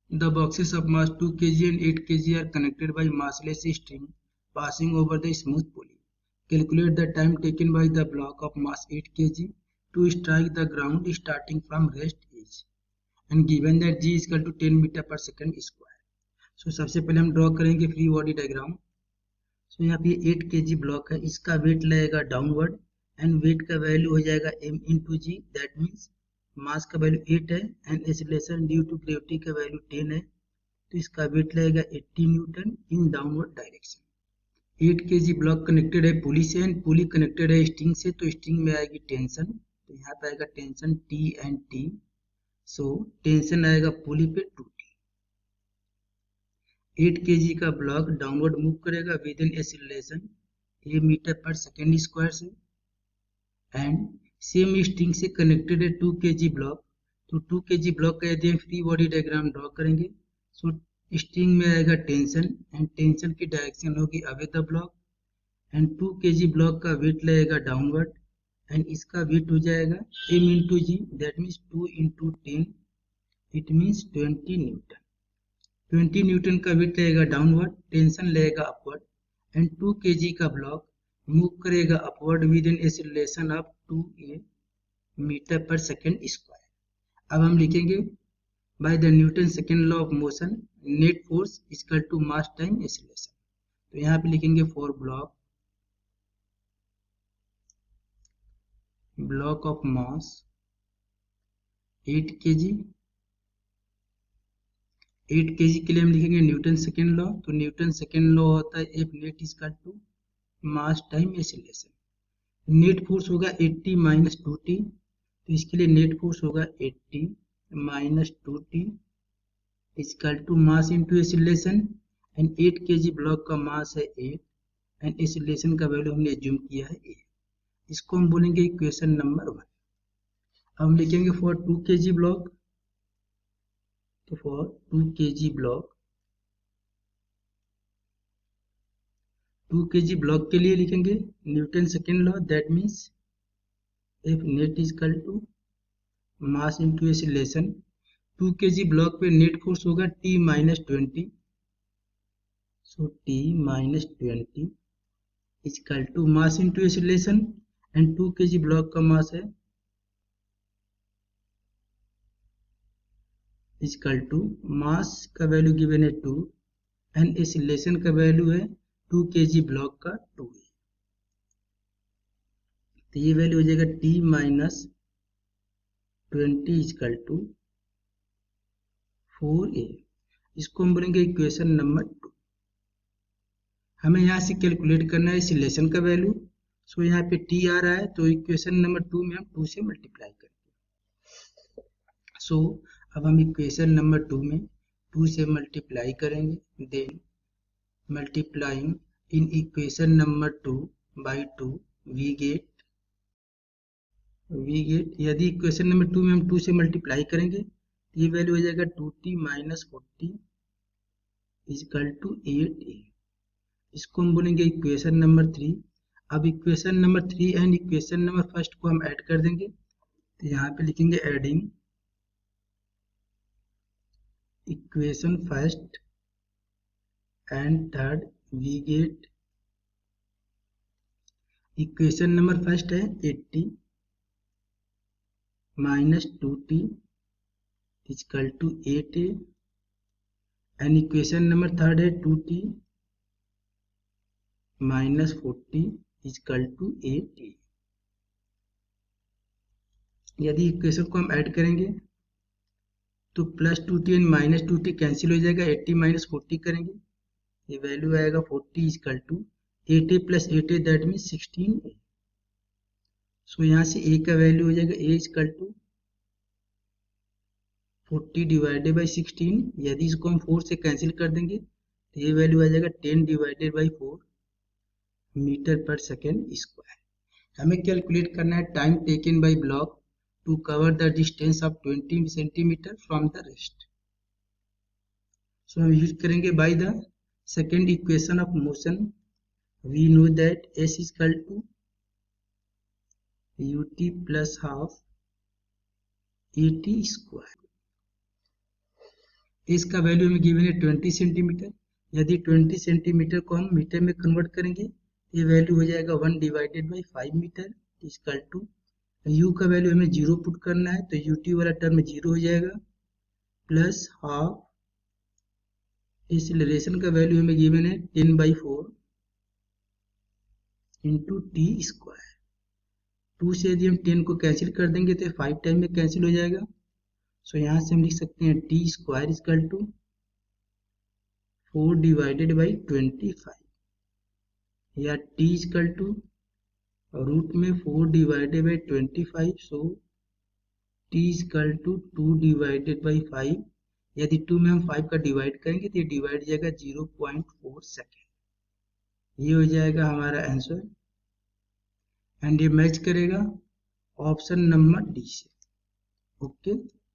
The boxes of mass 2 kg and 8 kg are connected by massless string passing over the smooth pulley. Calculate the time taken by the block of mass 8 kg to strike the ground starting from rest edge. And given that g is equal to 10 metre पर second square. सो सबसे पहले हम draw करेंगे free body diagram. सो यहाँ पे 8 kg block है, इसका weight लगेगा डाउनवर्ड एंड वेट का वैल्यू हो जाएगा m into G. That means mass का वैल्यू 8 है and acceleration due to gravity का वैल्यू 10 है, तो इसका वेट लगेगा 80 newton in downward direction. 8 kg block connected है पुली से एंड पुली कनेक्टेड है स्ट्रिंग से, तो स्ट्रिंग में आएगी टेंशन. तो यहाँ पे आएगा tension T and T. So tension आएगा पुली पे 2T. 8 kg का ब्लॉक डाउनवर्ड मूव करेगा with in acceleration a metre per second square से एंड सेम स्ट्रिंग से कनेक्टेड है 2 kg ब्लॉक. तो 2 kg ब्लॉक का यदि हम फ्री बॉडी डायग्राम ड्रॉ करेंगे, सो स्ट्रिंग में आएगा टेंशन एंड टेंशन की डायरेक्शन होगी away the block and 2 kg block का वेट लगेगा डाउनवर्ड एंड इसका वेट हो जाएगा m into G. That means 2 into 10, it means 20 newton. 20 newton का वेट लगेगा डाउनवर्ड, टेंशन लगेगा अपवर्ड एंड 2 kg का ब्लॉक मूव करेगा upward with in acceleration of 2a metre per second square. अब हम लिखेंगे by the Newton second law of motion net force equal to mass time acceleration. तो यहाँ पे लिखेंगे for block of mass 8 kg. 8 kg के लिए हम लिखेंगे न्यूटन सेकेंड लॉ. तो न्यूटन सेकेंड लॉ होता है F net equal to mass time acceleration. Net force होगा 80 माइनस 2t, तो इसके लिए नेट फोर्स होगा 80 minus 2t equal to mass into acceleration and 8 kg block का मास है 8 एंड एक्सीलरेशन का वैल्यू हमने एज्यूम किया है a. इसको हम बोलेंगे इक्वेशन नंबर 1. अब हम लिखेंगे फॉर 2 kg ब्लॉक. तो for 2 kg block, 2 kg block के लिए लिखेंगे Newton second law. That means F net equal to mass into acceleration. 2 kg block पे नेट फोर्स होगा T minus 20. So T minus 20 equal to mass into acceleration and 2 kg block का mass है equal to मास का value given है 2 and acceleration का value है 2 kg block का 2 है. तो ये वैल्यू हो जाएगा T minus 20 equal to 4a. इसको हम बोलेंगे इक्वेशन नंबर 2. हमें यहाँ से कैलकुलेट करना है एक्सीलरेशन का वैल्यू. सो यहाँ पे T आ रहा है, तो इक्वेशन नंबर 2 में हम 2 से मल्टीप्लाई करेंगे. सो अब हम इक्वेशन नंबर 2 में 2 से मल्टीप्लाई करेंगे. Then multiplying in equation number 2 by 2 we get यदि इक्वेशन नंबर 2 में हम 2 से मल्टीप्लाई करेंगे तो ये वैल्यू हो जाएगा 2t minus 40 equal to 8a. इसको हम बोलेंगे इक्वेशन नंबर 3. अब equation number 3 and equation number first को हम ऐड कर देंगे. तो यहाँ पे लिखेंगे adding equation first and third we get equation number first है 80 minus 2t equal to 8a and equation number third है 2t minus 40 equal to 8a. यदि इक्वेशन को हम ऐड करेंगे तो plus 2t and minus 2t cancel हो जाएगा. 80 minus 40 करेंगे, ये वैल्यू आएगा 40 equal to 8a plus 8a that mean 16a. So यहाँ से a का वैल्यू हो जाएगा a equal to 40 divided by 16. यदि इसको हम 4 से कैंसिल कर देंगे तो ये वैल्यू आ जाएगा 10 divided by 4 metre per second square. हमें कैलकुलेट करना है time taken by block to cover the distance of 20 centimetre from the rest. So हम यूज करेंगे by the second equation of motion. We know that s equal to ut plus half at square. इसका value हमें given है 20 centimetre. यदि 20 centimetre को हम metre में convert करेंगे ये वैल्यू हो जाएगा 1 divided by 5 metre equal to, u का वैल्यू हमें 0 पुट करना है तो ut वाला टर्म 0 हो जाएगा, प्लस हाफ एक्सीलरेशन का वैल्यू हमें गिवन है 10/4 इंटू टी स्क्वायर। 2 से यदि हम 10 को कैंसिल कर देंगे तो 5 टाइम में कैंसिल हो जाएगा। सो यहाँ से हम लिख सकते हैं T square equal to 4 divided by 25 या टी इक्वल टू रूट में 4 divided by 25। So T equal to 2 divided by 5। यदि 2 में हम 5 का डिवाइड करेंगे तो ये डिवाइड जाएगा 0.4 सेकेंड। ये हो जाएगा हमारा आंसर एंड ये मैच करेगा ऑप्शन नंबर डी से। ओके।